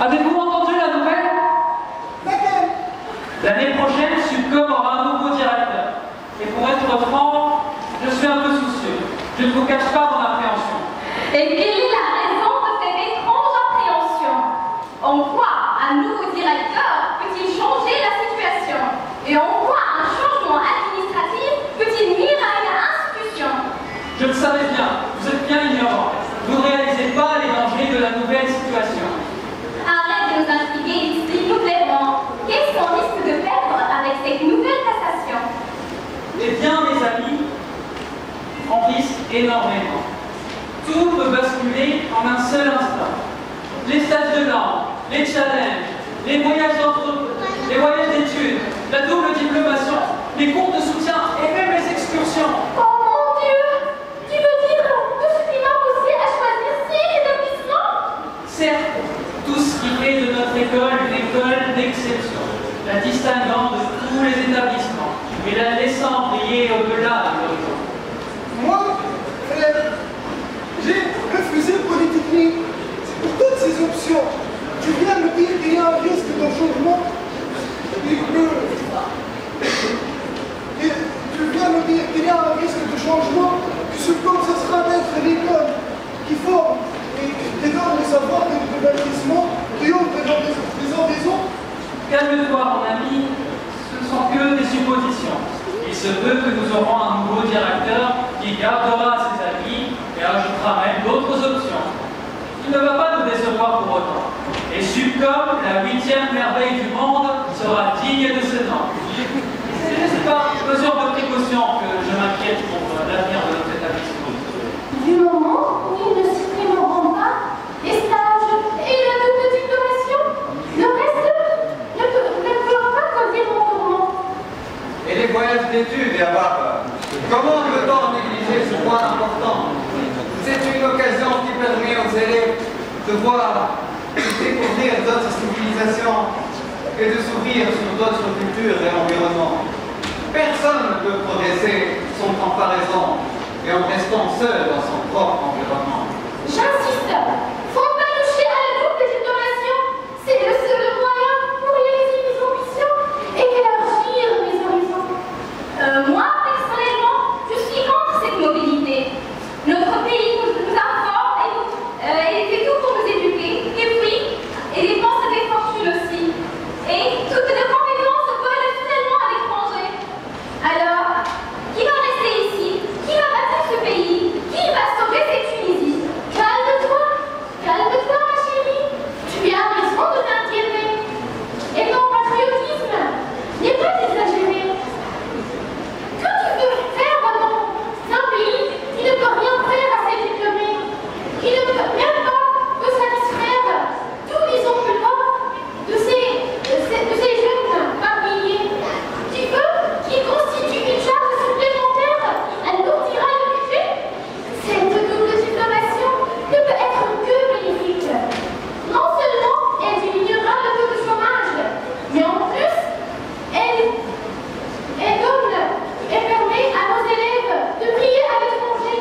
Avez-vous entendu la nouvelle? Laquelle? L'année prochaine, Subcom aura un nouveau directeur. Et pour être franc, je suis un peu soucieux. Je ne vous cache pas mon appréhension. Et quelle est la raison de cette étrange appréhension? En quoi un nouveau directeur peut-il changer la situation? Et en quoi un changement administratif peut-il nuire à une institution? Je le savais bien, vous êtes bien ignorant. Vous ne réalisez pas les dangers de la nouvelle situation. Arrête de nous intriguer, explique-nous clairement. Qu'est-ce qu'on risque de perdre avec cette nouvelle taxation? Eh bien, mes amis, on risque énormément. Tout peut basculer en un seul instant. Les stages de langue, les challenges, les voyages les voyages d'études, la double diplomation, les cours de soutien et même les excursions. Oh mon Dieu! Tu veux dire que ce qui m'a poussé à choisir ces établissements? Certes, tout ce qui fait de notre école une école d'exception, la distinguant de tous les établissements et la laissant briller au-delà de l'horizon. Moi, frère, j'ai refusé Polytechnique. Pour toutes ces options, tu viens me dire qu'il y a un risque de changement. Tu viens me dire qu'il y a un risque de changement, que ce comme ce sera d'être l'école qui forme et qui donne le savoir de l'établissement, qui ouvre des horizons. Calme-toi, mon ami, ce ne sont que des suppositions. Il se peut que nous aurons un nouveau directeur qui gardera ses avis et ajoutera même d'autres options. Il ne va pas nous décevoir pour autant. Et Subcom, la 8e merveille du monde, sera digne de ce nom. C'est juste par mesure de précaution que je m'inquiète pour l'avenir de notre établissement. Du moment où ils ne supprimeront pas les stages et la double diplomation, le reste ne peut pas causer mon tourment. Et les voyages d'études, Yabab, comment peut-on négliger ce point important? C'est une occasion qui permet aux élèves de voir, de découvrir d'autres civilisations et de s'ouvrir sur d'autres cultures et environnements. Personne ne peut progresser sans comparaison et en restant seul dans son propre environnement. J'insiste, faut pas toucher à la double diplomation. C'est le seul moyen pour réaliser mes ambitions et élargir mes horizons. Moi, personnellement, je suis contre cette mobilité. Notre pays nous informe et fait tout pour nous éduquer. Et puis, il dépense des fortunes aussi. Et toutes nos compétences volent finalement à l'étranger. Alors, qui va rester ici? Qui va bâtir ce pays? Qui va sauver cette Tunisie? Calme-toi, ma chérie. Tu as raison de t'inquiéter. Et ton patriotisme n'est pas exagéré. Que tu veux faire dans un pays qui ne peut rien faire à ses diplômés, qui ne peut même pas satisfaire tous les emplois de ces jeunes familiers? Tu veux qu'ils constituent une charge supplémentaire? Elle alourdira le budget? Cette double diplomation ne peut être que bénéfique. Non seulement elle diminuera le taux de chômage, mais en plus, elle permet à nos élèves de briller à l'étranger,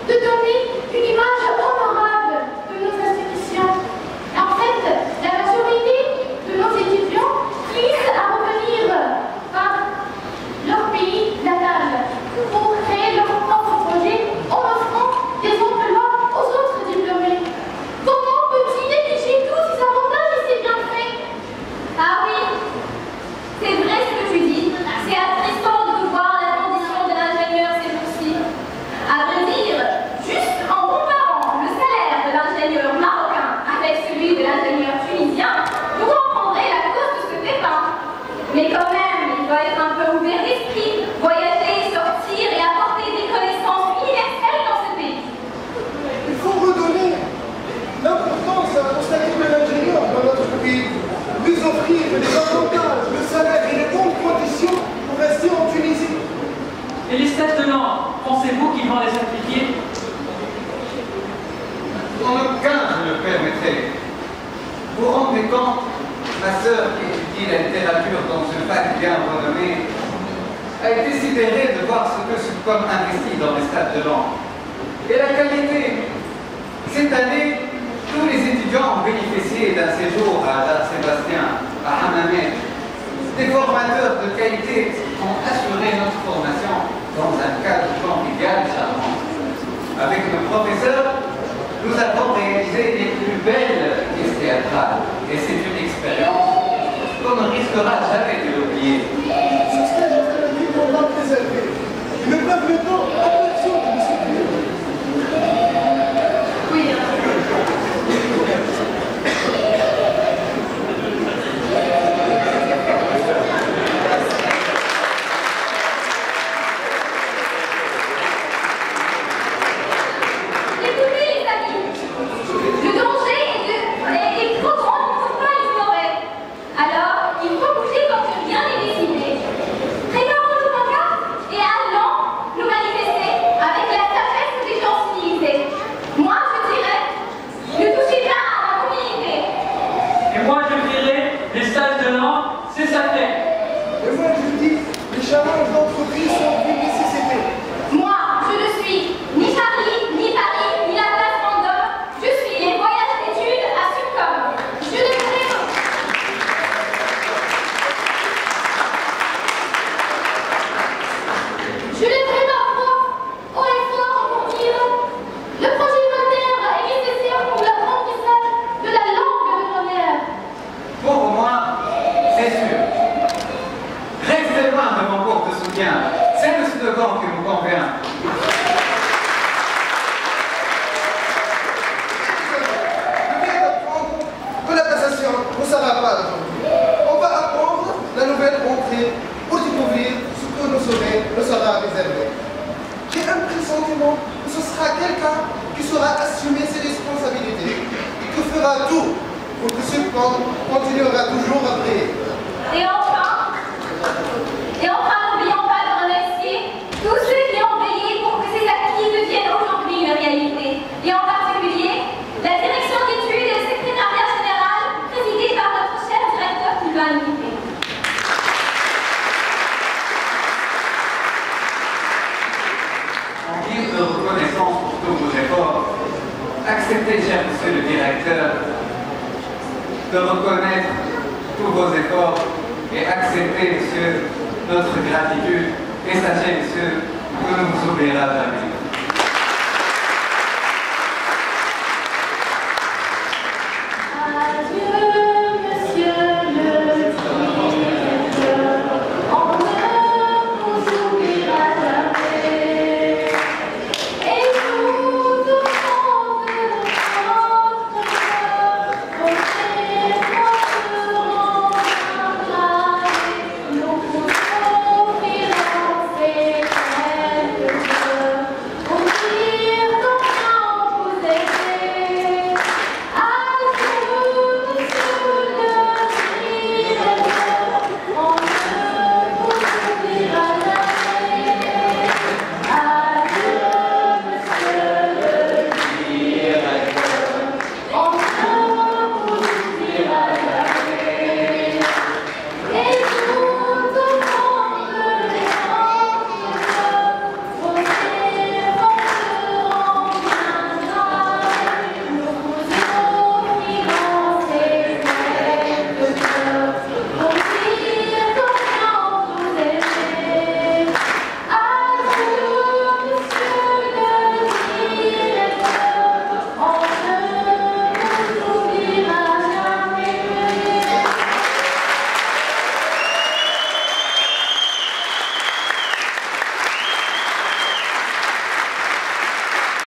de donner une image honorable de nos institutions. En fait, la majorité de nos étudiants finissent à revenir par leur pays natal pour créer leur propre projet en offrant des emplois aux autres diplômés. Comment peut-il négliger tous ces avantages et ces bienfaits? Ah oui, c'est vrai ce que tu dis. C'est attristant de voir la condition de l'ingénieur ces jours-ci. À vrai dire, juste en comparant le salaire de l'ingénieur marocain avec celui de l'ingénieur tunisien, vous comprendrez la cause de ce pépin. Mais quand même, il doit être un peu ouvert d'esprit, voyager, sortir et apporter des connaissances universelles dans ce pays. Il faut redonner l'importance au statut de l'ingénieur dans notre pays, lui offrir les avantages, le salaire et les bonnes conditions pour rester en Tunisie. Et les stages de langue, pensez-vous qu'ils vont les appliquer? En aucun je ne permettrai. Vous vous rendez compte, ma sœur qui étudie la littérature dans une fac bien renommée, a été sidérée de voir ce que Subcom investit dans les stages de langue. Et la qualité. Cette année, tous les étudiants ont bénéficié d'un séjour à des formateurs de qualité qui ont assuré notre formation dans un cadre convivial charmant. Avec nos professeurs, nous avons réalisé les plus belles pièces théâtrales et c'est une expérience qu'on ne risquera jamais de l'oublier. Ce stage est un livre qu'on va préserver. Ne permettant à personne de se plier. Oui. Et moi je dis, les challenges d'entreprise sont une nécessité. Moi, je ne suis ni Charlie, ni Paris, ni la place Vendôme. Je suis les voyages d'études à Subcom. Je ne ferai ma voix haut et fort pour dire le projet moderne est nécessaire pour l'apprentissage de la langue de nos mères. Pour moi, c'est sûr. Restez loin de mon cours de soutien. C'est le slogan qui vous convient. Je viens d'apprendre que la cassation ne sera pas aujourd'hui. On va apprendre la nouvelle entrée pour découvrir ce que nous sera réservé. J'ai un pressentiment que ce sera quelqu'un qui saura assumer ses responsabilités et qui fera tout pour que ce camp continuera toujours à briller. Et enfin, n'oublions pas de remercier tous ceux qui ont veillé pour que ces acquis deviennent aujourd'hui une réalité. Et en particulier, la direction d'études et le secrétariat général, présidé par notre cher directeur qui va nous quitter. En guise de reconnaissance pour tous vos efforts, acceptez, cher monsieur le directeur, de reconnaître tous vos efforts et acceptez, monsieur, notre gratitude et sachez, monsieur, que ne vous oubliera jamais.